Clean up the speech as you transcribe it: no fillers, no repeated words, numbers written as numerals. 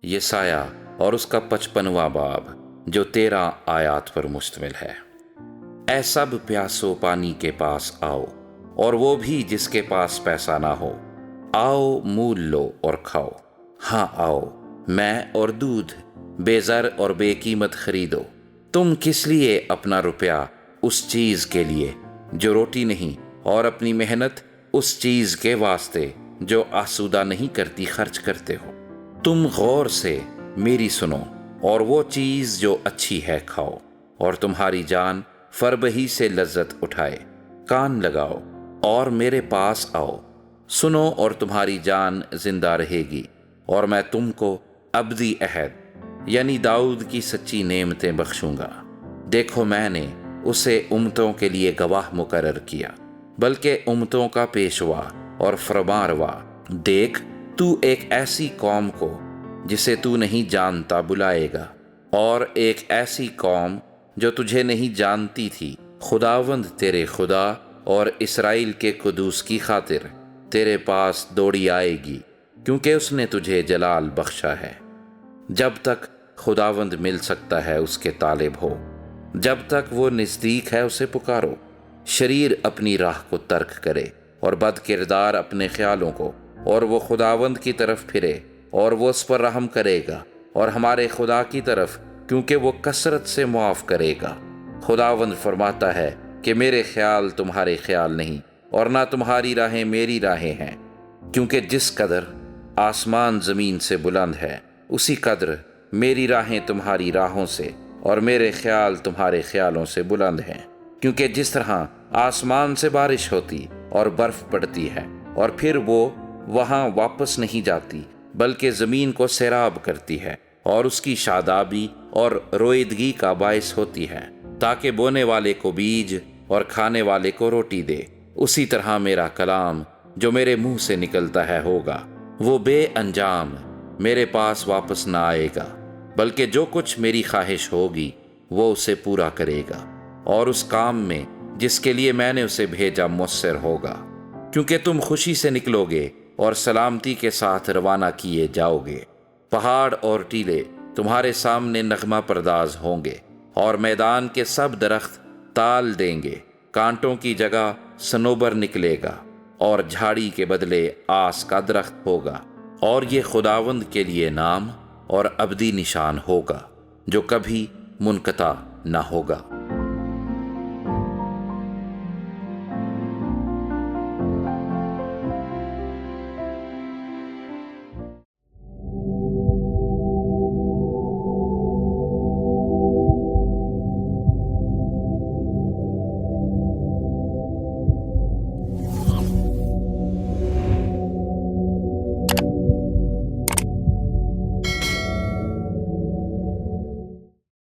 یسایہ اور اس کا 55واں باب جو 13 آیات پر مشتمل ہے۔ اے سب پیاسو پانی کے پاس آؤ، اور وہ بھی جس کے پاس پیسہ نہ ہو، آؤ مول لو اور کھاؤ۔ ہاں آؤ، میں اور دودھ بے زر اور بے قیمت خریدو۔ تم کس لیے اپنا روپیہ اس چیز کے لیے جو روٹی نہیں، اور اپنی محنت اس چیز کے واسطے جو آسودہ نہیں کرتی خرچ کرتے ہو؟ تم غور سے میری سنو، اور وہ چیز جو اچھی ہے کھاؤ، اور تمہاری جان فربہی سے لذت اٹھائے۔ کان لگاؤ اور میرے پاس آؤ، سنو اور تمہاری جان زندہ رہے گی، اور میں تم کو ابدی عہد یعنی داؤد کی سچی نعمتیں بخشوں گا۔ دیکھو میں نے اسے امتوں کے لیے گواہ مقرر کیا، بلکہ امتوں کا پیشوا اور فرمان روا۔ دیکھ، تو ایک ایسی قوم کو جسے تو نہیں جانتا بلائے گا، اور ایک ایسی قوم جو تجھے نہیں جانتی تھی۔ خداوند تیرے خدا اور اسرائیل کے قدوس کی خاطر تیرے پاس دوڑی آئے گی، کیونکہ اس نے تجھے جلال بخشا ہے۔ جب تک خداوند مل سکتا ہے اس کے طالب ہو، جب تک وہ نزدیک ہے اسے پکارو۔ شریر اپنی راہ کو ترک کرے، اور بد کردار اپنے خیالوں کو، اور وہ خداوند کی طرف پھرے، اور وہ اس پر رحم کرے گا، اور ہمارے خدا کی طرف، کیونکہ وہ کثرت سے معاف کرے گا۔ خداوند فرماتا ہے کہ میرے خیال تمہارے خیال نہیں، اور نہ تمہاری راہیں میری راہیں ہیں، کیونکہ جس قدر آسمان زمین سے بلند ہے، اسی قدر میری راہیں تمہاری راہوں سے، اور میرے خیال تمہارے خیالوں سے بلند ہیں۔ کیونکہ جس طرح آسمان سے بارش ہوتی اور برف پڑتی ہے، اور پھر وہ وہاں واپس نہیں جاتی، بلکہ زمین کو سیراب کرتی ہے، اور اس کی شادابی اور رویدگی کا باعث ہوتی ہے، تاکہ بونے والے کو بیج اور کھانے والے کو روٹی دے، اسی طرح میرا کلام جو میرے منہ سے نکلتا ہے ہوگا، وہ بے انجام میرے پاس واپس نہ آئے گا، بلکہ جو کچھ میری خواہش ہوگی وہ اسے پورا کرے گا، اور اس کام میں جس کے لیے میں نے اسے بھیجا مؤثر ہوگا۔ کیونکہ تم خوشی سے نکلو گے اور سلامتی کے ساتھ روانہ کیے جاؤ گے۔ پہاڑ اور ٹیلے تمہارے سامنے نغمہ پرداز ہوں گے، اور میدان کے سب درخت تال دیں گے۔ کانٹوں کی جگہ صنوبر نکلے گا، اور جھاڑی کے بدلے آس کا درخت ہوگا، اور یہ خداوند کے لیے نام اور ابدی نشان ہوگا جو کبھی منقطع نہ ہوگا۔